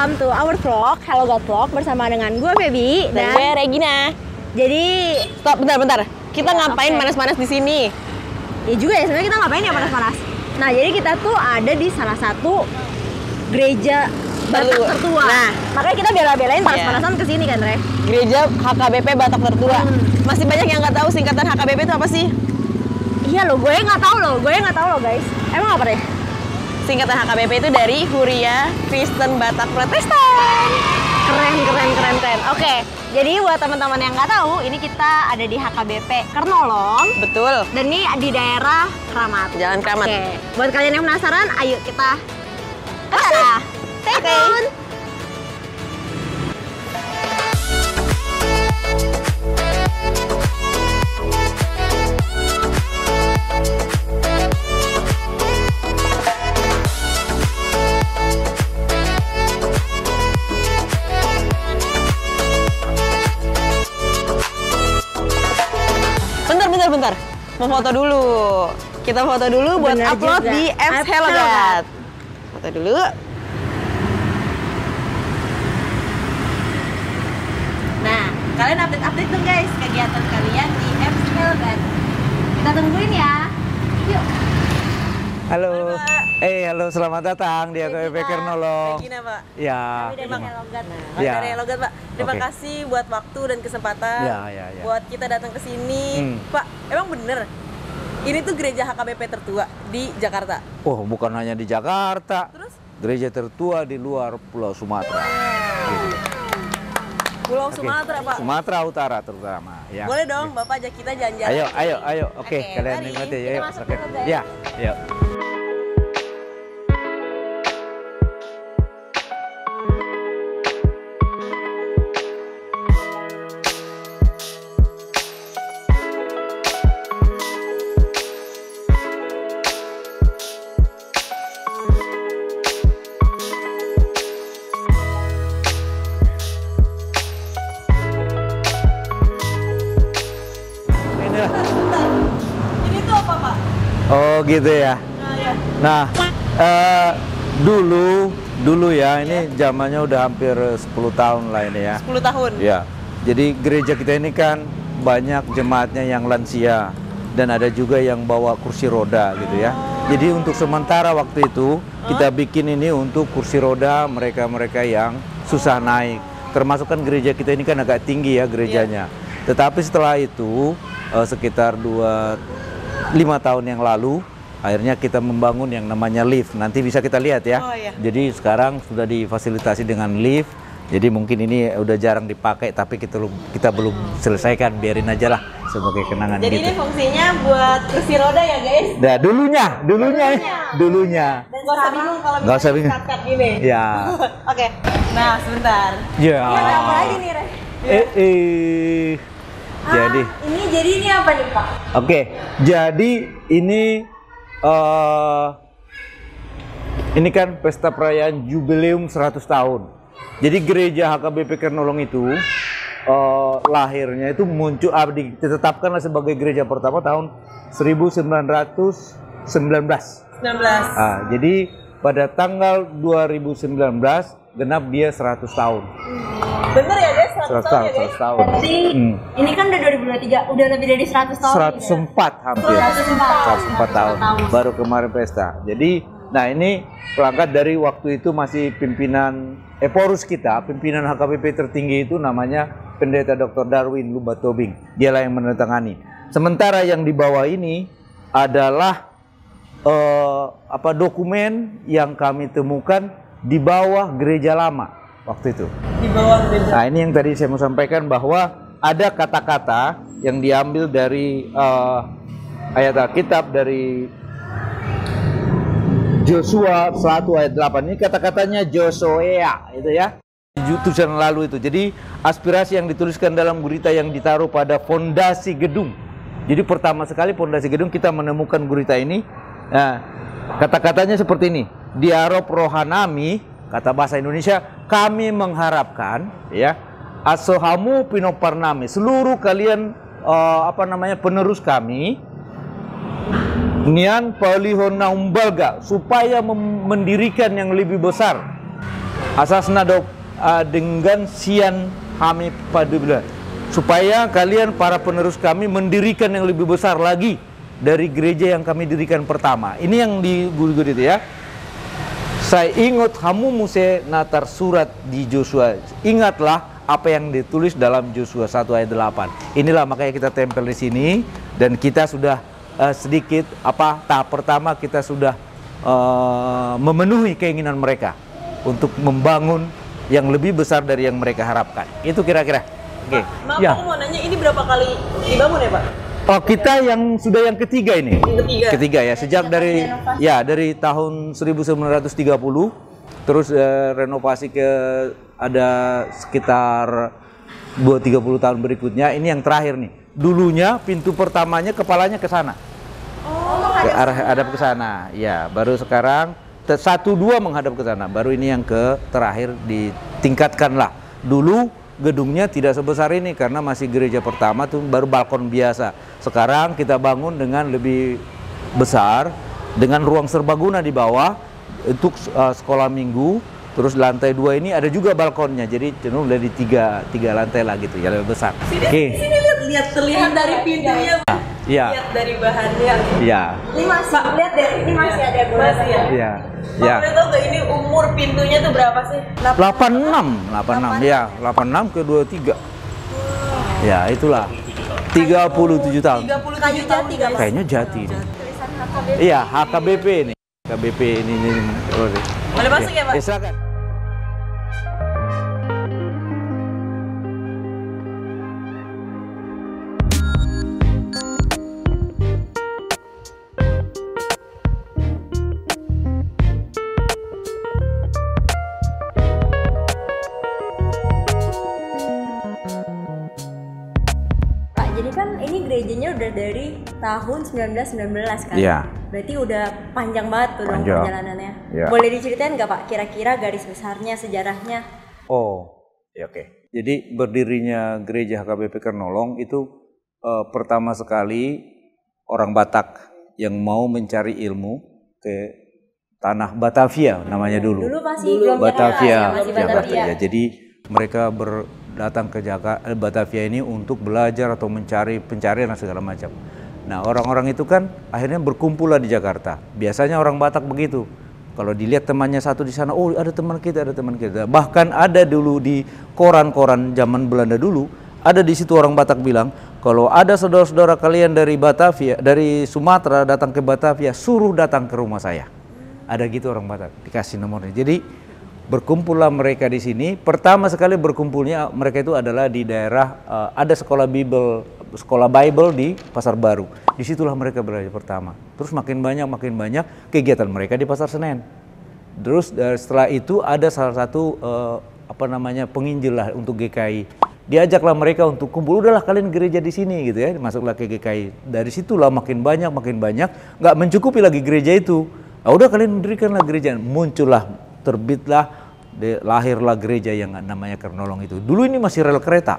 welcome to our vlog, Hello God Vlog bersama dengan gue Feby dan gue Regina. Jadi, stop bentar. Kita ngapain panas-panas di sini? Ya juga ya, sebenarnya kita ngapain ya panas-panas. Nah, jadi kita tuh ada di salah satu gereja Batak tertua. Nah, makanya kita bela-belain panas-panasan ke sini kan, Re? Gereja HKBP Batak tertua. Masih banyak yang nggak tahu singkatan HKBP itu apa sih? Iya loh, gue nggak tahu loh, guys. Emang apa, Re? Singkatan HKBP itu dari Huria Kristen Batak Protestan. Keren. Oke, jadi buat teman-teman yang nggak tahu, ini kita ada di HKBP Kernolong. Betul. Dan ini di daerah Kramat. Jalan Kramat. Oke, buat kalian yang penasaran, ayo kita ke sana. Stay tune. Bentar. Mau foto dulu. Kita foto dulu buat upload di apps Hello God. Foto dulu. Nah, kalian update dong guys kegiatan kalian di apps Hello God. Kita tungguin ya. Yuk. Halo. Halo, selamat datang di HKBP Kernolong. Regina, Pak. Ya. Dari Hello God. Dari Hello God, Pak. Terima kasih buat waktu dan kesempatan buat kita datang ke sini. Pak, emang bener ini tuh gereja HKBP tertua di Jakarta? Oh, bukan hanya di Jakarta. Terus? Gereja tertua di luar Pulau Sumatera. Gitu. Pulau Sumatera, Pak. Sumatera Utara terutama. Ya. Boleh dong, Bapak ajak kita jalan-jalan. Ayo. Oke, kalian nikmati ya. Oke. Ya, yuk. Ini tuh apa, Pak? Oh, gitu ya. Nah, dulu ya, ini zamannya udah hampir 10 tahun lah ini ya. 10 tahun? Ya, jadi gereja kita ini kan banyak jemaatnya yang lansia dan ada juga yang bawa kursi roda gitu ya. Jadi untuk sementara waktu itu kita bikin ini untuk kursi roda mereka-mereka yang susah naik. Termasuk kan gereja kita ini kan agak tinggi ya gerejanya. Tetapi setelah itu sekitar 5 tahun yang lalu akhirnya kita membangun yang namanya lift. Nanti bisa kita lihat ya. Jadi sekarang sudah difasilitasi dengan lift. Jadi mungkin ini udah jarang dipakai, tapi kita belum selesaikan, biarin aja lah sebagai kenangan. Jadi gitu. ini fungsinya buat kursi roda ya guys? Nah, dulunya. Dan nggak usah bingung kalau misalnya cut-cut gini. Ya. Oke. Nah, sebentar. Ya. Ini ada apa lagi nih, Re? Jadi ini apa nih, Pak? Oke, jadi ini kan pesta perayaan jubileum 100 tahun. Jadi gereja HKBP Kernolong itu lahirnya itu ditetapkanlah sebagai gereja pertama tahun 1919. Jadi pada tanggal 2019 genap dia 100 tahun. Bener ya guys, 100 tahun ya guys? 100 tahun. Berarti ini kan udah 2023, udah lebih dari 100 tahun. 104 hampir. 104 tahun. Baru kemarin pesta. Jadi, nah ini perangkat dari waktu itu masih pimpinan Eporus kita, pimpinan HKBP tertinggi itu namanya Pendeta Dr. Darwin Lubatobing. Dialah yang menandatangani. Sementara yang di bawah ini adalah dokumen yang kami temukan di bawah gereja lama waktu itu. Di bawah gereja. Nah, ini yang tadi saya mau sampaikan bahwa ada kata-kata yang diambil dari ayat Alkitab dari Joshua 1 ayat 8. Ini kata-katanya Joshua itu ya. Tulisan lalu itu. Jadi aspirasi yang dituliskan dalam gurita yang ditaruh pada fondasi gedung. Jadi pertama sekali fondasi gedung kita menemukan gurita ini. Nah, kata-katanya seperti ini. Diarop rohanami, kata bahasa Indonesia, kami mengharapkan ya asohamu pinoparnami, seluruh kalian penerus kami nian paulihona umbalga, supaya mendirikan yang lebih besar Asasna dok dengan sian kami padubla, supaya kalian para penerus kami mendirikan yang lebih besar lagi dari gereja yang kami dirikan pertama. Ini yang di Gud itu ya. Saya ingat kamu muse natar surat di Joshua. Ingatlah apa yang ditulis dalam Joshua 1 ayat 8. Inilah makanya kita tempel di sini, dan kita sudah sedikit tahap pertama kita sudah memenuhi keinginan mereka untuk membangun yang lebih besar dari yang mereka harapkan. Itu kira-kira. Oke. Maaf, aku mau nanya, ini berapa kali dibangun ya, Pak? Oh, kita yang sudah yang ketiga ini. Yang ketiga ya, sejak dari tahun 1930, terus renovasi ke ada sekitar 20-30 tahun berikutnya. Ini yang terakhir nih. Dulunya pintu pertamanya kepalanya ke sana. Ke arah hadap ke sana. Ya, baru sekarang 1-2 menghadap ke sana. Baru ini yang terakhir ditingkatkan lah. Dulu gedungnya tidak sebesar ini karena masih gereja pertama tuh baru balkon biasa. Sekarang kita bangun dengan lebih besar, dengan ruang serbaguna di bawah untuk sekolah minggu. Terus lantai 2 ini ada juga balkonnya, jadi cenderung dari tiga lantai lah gitu ya, lebih besar. Sini terlihat dari pintunya. Iya. Lihat dari bahannya. Iya. Ini masih lihat deh, ini masih ada Masih ya. Iya. Pak, boleh tahu nggak ini umur pintunya tuh berapa sih? 86 ya, 86 ke 23. Ya, itulah. 37 tahun. 30 kayu jati nggak, Mas? Kayaknya jati ini. tulisan HKBP. Iya, HKBP ini. HKBP ini. Boleh masuk ya, Pak? Silakan. Jadi kan ini gerejanya udah dari tahun 1919 kan? Iya. Berarti udah panjang banget tuh dong perjalanannya. Iya. Boleh diceritain nggak Pak kira-kira garis besarnya, sejarahnya? Oh, ya oke. Jadi berdirinya gereja HKBP Kernolong itu pertama sekali orang Batak yang mau mencari ilmu ke tanah Batavia namanya dulu. Dulu masih belum Batavia. ya, masih Batavia. Ya, jadi mereka datang ke Batavia ini untuk belajar atau mencari pencarian dan segala macam. Nah, orang-orang itu kan akhirnya berkumpul lah di Jakarta. Biasanya orang Batak begitu. Kalau dilihat temannya satu di sana, oh ada teman kita, ada teman kita. Bahkan ada dulu di koran-koran zaman Belanda dulu, ada di situ orang Batak bilang, kalau ada saudara-saudara kalian dari Batavia, dari Sumatera datang ke Batavia, suruh datang ke rumah saya. Ada gitu orang Batak, dikasih nomornya. Jadi berkumpullah mereka di sini. Pertama sekali berkumpulnya mereka itu adalah di daerah ada sekolah Bible di Pasar Baru. Disitulah mereka belajar pertama. Terus makin banyak kegiatan mereka di Pasar Senen. Terus setelah itu ada salah satu penginjil lah untuk GKI. Diajaklah mereka untuk kumpul, udahlah kalian gereja di sini gitu ya. Masuklah ke GKI. Dari situlah makin banyak, nggak mencukupi lagi gereja itu. Nah, udah kalian mendirikanlah gereja. Muncullah, terbitlah, lahirlah gereja yang namanya Kernolong itu. Dulu ini masih rel kereta.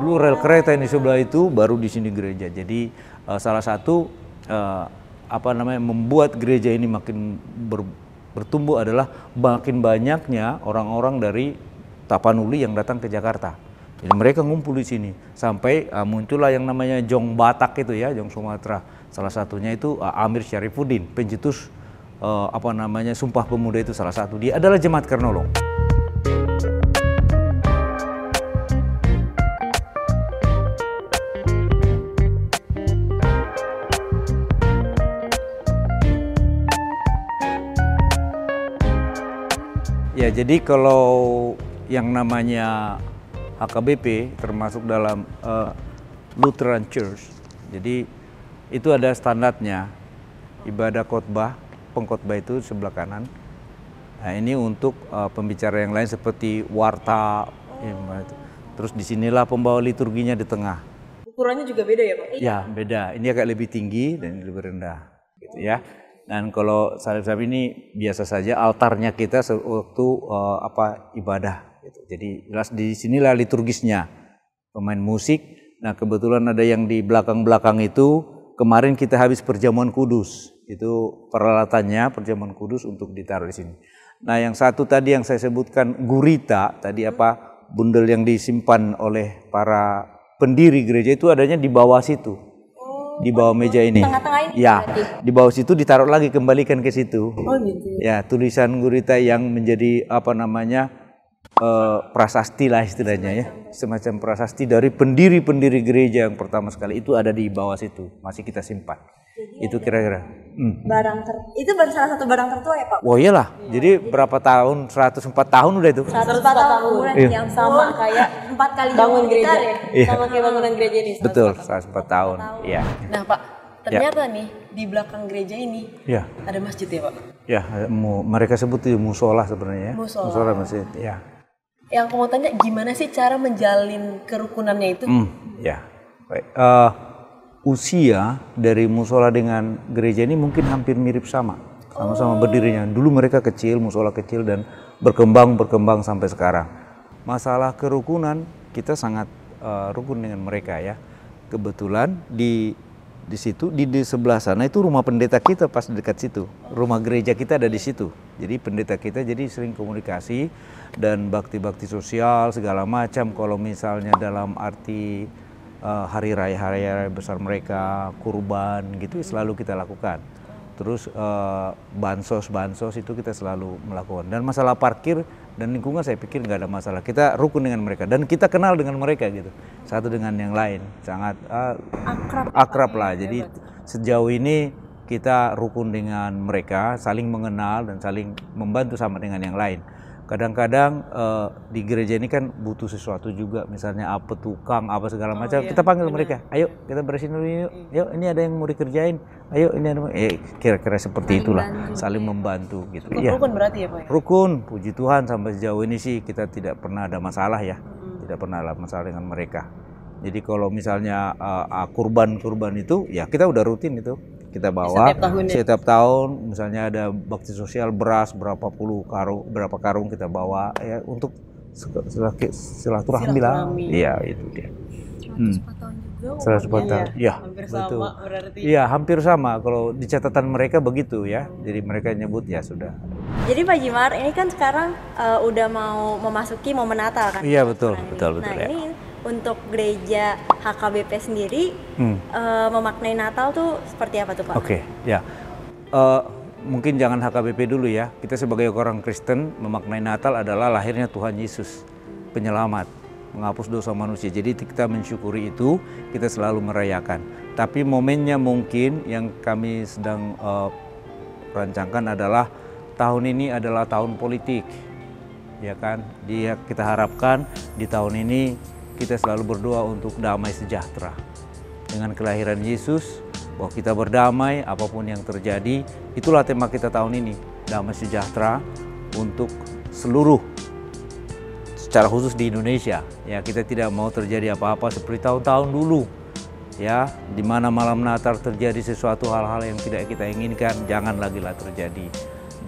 Dulu rel kereta yang di sebelah itu, baru di sini gereja. Jadi salah satu membuat gereja ini makin bertumbuh adalah makin banyaknya orang-orang dari Tapanuli yang datang ke Jakarta. Jadi mereka ngumpul di sini sampai muncullah yang namanya Jong Batak itu ya, Jong Sumatera. Salah satunya itu Amir Syarifuddin, pencetus Sumpah Pemuda itu salah satu. Dia adalah jemaat Kernolong. Ya, jadi kalau yang namanya HKBP termasuk dalam Lutheran Church, jadi itu ada standarnya. Ibadah khotbah, pengkhotbah itu sebelah kanan. Nah, ini untuk pembicara yang lain seperti warta. Terus disinilah pembawa liturginya di tengah. Ukurannya juga beda ya Pak? Ya beda. Ini agak lebih tinggi dan lebih rendah, gitu ya. Dan kalau salib-salib ini biasa saja altarnya kita waktu ibadah. Gitu. Jadi jelas di sinilah liturgisnya, pemain musik. Nah kebetulan ada yang di belakang-belakang itu. Kemarin kita habis perjamuan kudus, itu peralatannya perjamuan kudus untuk ditaruh di sini. Nah, yang satu tadi yang saya sebutkan gurita, tadi apa, bundel yang disimpan oleh para pendiri gereja itu adanya di bawah situ. Di bawah meja ini. Tengah-tengah ini Ya, berarti? di bawah situ ditaruh lagi, kembalikan ke situ. Oh gitu. Ya, tulisan gurita yang menjadi apa namanya, prasasti lah istilahnya ya. Semacam prasasti dari pendiri-pendiri gereja yang pertama sekali itu ada di bawah situ. Masih kita simpan. Jadi itu kira-kira. Itu baru salah satu barang tertua ya Pak? Oh iyalah, jadi berapa tahun, 104 tahun udah itu. 104 tahun. Yang Sama kayak 4 kali bangun kita gereja. ya? Iya. Sama kayak bangunan gereja ini. Betul, 104 tahun. Iya. Nah Pak, ternyata nih di belakang gereja ini Ya. ada masjid ya Pak? Ya, mereka sebut itu musola sebenarnya ya. Musola. Masjid, ya. Yang aku mau tanya, gimana sih cara menjalin kerukunannya itu? Ya. Baik. Usia dari musola dengan gereja ini mungkin hampir mirip sama berdirinya. Dulu mereka kecil, musola kecil dan berkembang sampai sekarang. Masalah kerukunan kita sangat rukun dengan mereka ya. Kebetulan di situ di sebelah sana itu rumah pendeta kita pas dekat situ. Rumah gereja kita ada di situ. Jadi pendeta kita jadi sering komunikasi dan bakti-bakti sosial segala macam. Kalau misalnya dalam arti hari raya besar mereka, kurban gitu selalu kita lakukan. Terus bansos itu kita selalu melakukan. Dan masalah parkir dan lingkungan saya pikir nggak ada masalah. Kita rukun dengan mereka dan kita kenal dengan mereka gitu. Satu dengan yang lain sangat akrab lah. Jadi sejauh ini kita rukun dengan mereka, saling mengenal dan saling membantu sama dengan yang lain. Kadang-kadang di gereja ini kan butuh sesuatu juga, misalnya apa tukang, apa segala macam. Kita panggil mereka, ayo kita beresin dulu yuk. Yuk ini ada yang mau dikerjain. Ayo ini ada, kira-kira seperti itulah, saling membantu gitu. Ya. Rukun berarti ya Pak? Rukun, puji Tuhan sampai sejauh ini sih kita tidak pernah ada masalah ya, tidak pernah ada masalah dengan mereka. Jadi kalau misalnya kurban itu, ya kita udah rutin itu. Kita bawa setiap tahun misalnya ada bakti sosial beras berapa karung kita bawa ya untuk silaturahmi lah. Iya itu dia. 104 tahun. Iya, betul. Iya, hampir sama kalau di catatan mereka begitu ya. Jadi mereka nyebut ya sudah. Jadi Pak Jimar, ini kan sekarang udah mau memasuki momen Natal kan? Iya, betul. Nah, ya. ini untuk gereja HKBP sendiri memaknai Natal tuh seperti apa tuh Pak? Oke, ya. Mungkin jangan HKBP dulu ya. Kita sebagai orang Kristen memaknai Natal adalah lahirnya Tuhan Yesus, penyelamat, menghapus dosa manusia. Jadi kita mensyukuri itu, kita selalu merayakan. Tapi momennya mungkin yang kami sedang rancangkan adalah tahun ini adalah tahun politik. Ya kan? Kita harapkan di tahun ini kita selalu berdoa untuk damai sejahtera. Dengan kelahiran Yesus, bahwa kita berdamai apapun yang terjadi, itulah tema kita tahun ini, damai sejahtera untuk seluruh, secara khusus di Indonesia. Ya, kita tidak mau terjadi apa-apa seperti tahun-tahun dulu. Ya, di mana malam Natal terjadi sesuatu hal-hal yang tidak kita inginkan, jangan lagi lah terjadi.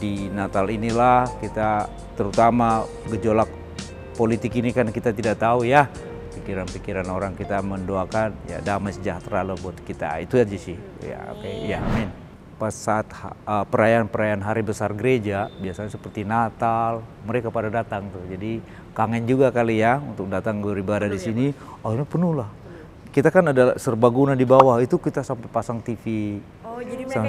Di Natal inilah kita terutama gejolak politik ini kan kita tidak tahu ya. Pikiran-pikiran orang kita mendoakan ya damai sejahtera lah buat kita, itu aja sih ya. Oke. Ya amin. Pas saat perayaan hari besar gereja biasanya seperti Natal mereka pada datang tuh, jadi kangen juga kali ya untuk datang beribadah di sini. Akhirnya penuh lah. Kita kan ada serbaguna di bawah itu, kita sampai pasang TV. Oh, jadi mereka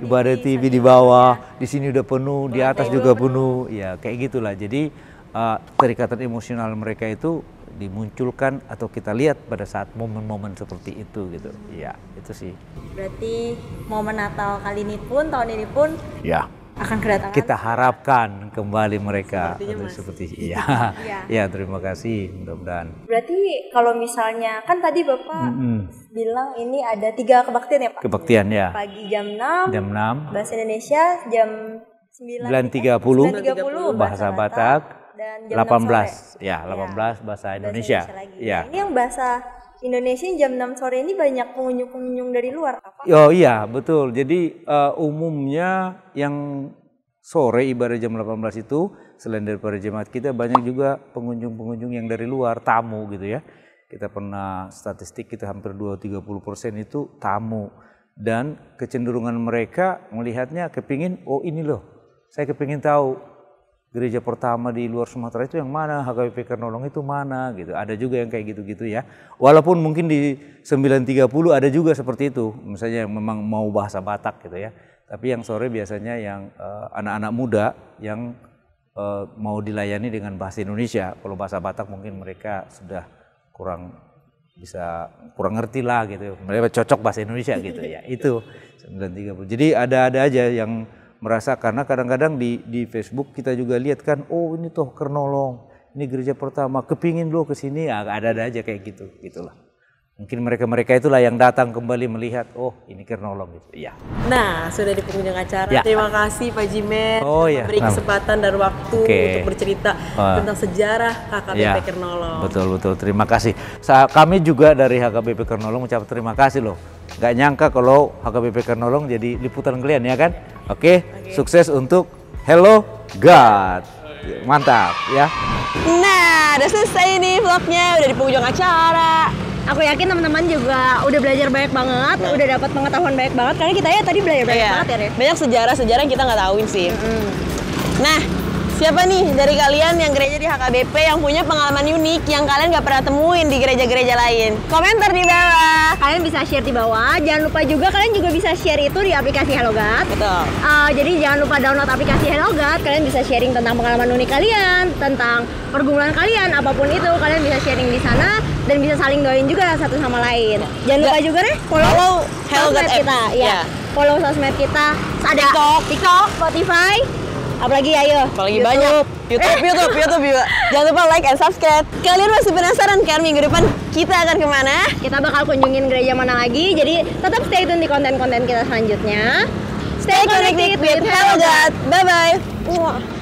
ibadah TV di bawah, di sini udah penuh, di atas juga penuh. Ya kayak gitulah. Jadi keterikatan emosional mereka itu dimunculkan atau kita lihat pada saat momen-momen seperti itu gitu. Ya, itu sih. Berarti momen Natal kali ini pun, tahun ini pun ya akan kedatangan. Kita harapkan kembali mereka seperti iya. Ya, terima kasih, mudah-mudahan. Berarti kalau misalnya kan tadi Bapak bilang ini ada 3 kebaktian ya Pak? Kebaktian ya. Pagi jam 6. Bahasa Indonesia jam 9.30 bahasa Batak. Dan jam 18 ya, 18 bahasa Indonesia. Ya. Ini yang bahasa Indonesia jam 6 sore ini banyak pengunjung-pengunjung dari luar apa? Oh iya, betul. Jadi umumnya yang sore ibadah jam 18 itu selain daripada jemaat kita banyak juga pengunjung-pengunjung yang dari luar, tamu gitu ya. Kita pernah statistik kita hampir 20-30% itu tamu, dan kecenderungan mereka melihatnya kepingin, oh ini loh, saya kepingin tahu gereja pertama di luar Sumatera itu yang mana, HKBP Kernolong itu mana gitu. Ada juga yang kayak gitu-gitu ya. Walaupun mungkin di 930 ada juga seperti itu, misalnya yang memang mau bahasa Batak gitu ya. Tapi yang sore biasanya yang anak-anak muda yang mau dilayani dengan bahasa Indonesia. Kalau bahasa Batak mungkin mereka sudah kurang ngerti lah gitu. Mereka cocok bahasa Indonesia gitu ya. Itu 930. Jadi ada aja yang merasa, karena kadang-kadang di Facebook kita juga lihat kan, oh ini toh Kernolong, ini gereja pertama, kepingin lo ke sini, ya ada aja kayak gitu, gitulah. Mungkin mereka itulah yang datang kembali melihat, oh ini Kernolong gitu. Ya. Nah, sudah di penghujung acara. Ya. Terima kasih Pak Jimet memberi kesempatan dan waktu untuk bercerita tentang sejarah HKBP Kernolong. Betul. Terima kasih. Kami juga dari HKBP Kernolong ucap terima kasih loh. Gak nyangka kalau HKBP Kernolong jadi liputan kalian ya kan? Oke. Sukses untuk Hello God. Mantap ya. Nah, udah selesai nih vlognya, udah di penghujung acara. Aku yakin teman-teman juga udah belajar banyak banget, udah dapat pengetahuan banyak banget, karena kita ya tadi belajar banyak banget ya. Banyak sejarah-sejarah yang kita nggak tahuin sih. Nah, siapa nih dari kalian yang gereja di HKBP yang punya pengalaman unik yang kalian nggak pernah temuin di gereja-gereja lain? Komentar di bawah. Kalian bisa share di bawah. Jangan lupa juga kalian juga bisa share itu di aplikasi Hello God. Betul. Jadi jangan lupa download aplikasi Hello God. Kalian bisa sharing tentang pengalaman unik kalian, tentang pergumulan kalian, apapun itu kalian bisa sharing di sana dan bisa saling doain juga satu sama lain. Jangan lupa juga nih follow Hello God kita, ya. Follow sosmed kita. Ada TikTok, Spotify. Apalagi ayo. Apalagi YouTube. Banyak. YouTube juga. Jangan lupa like and subscribe. Kalian masih penasaran kan minggu depan kita akan kemana? Kita bakal kunjungin gereja mana lagi. Jadi tetap stay tune di konten-konten kita selanjutnya. Stay connected with Hello God. Bye bye.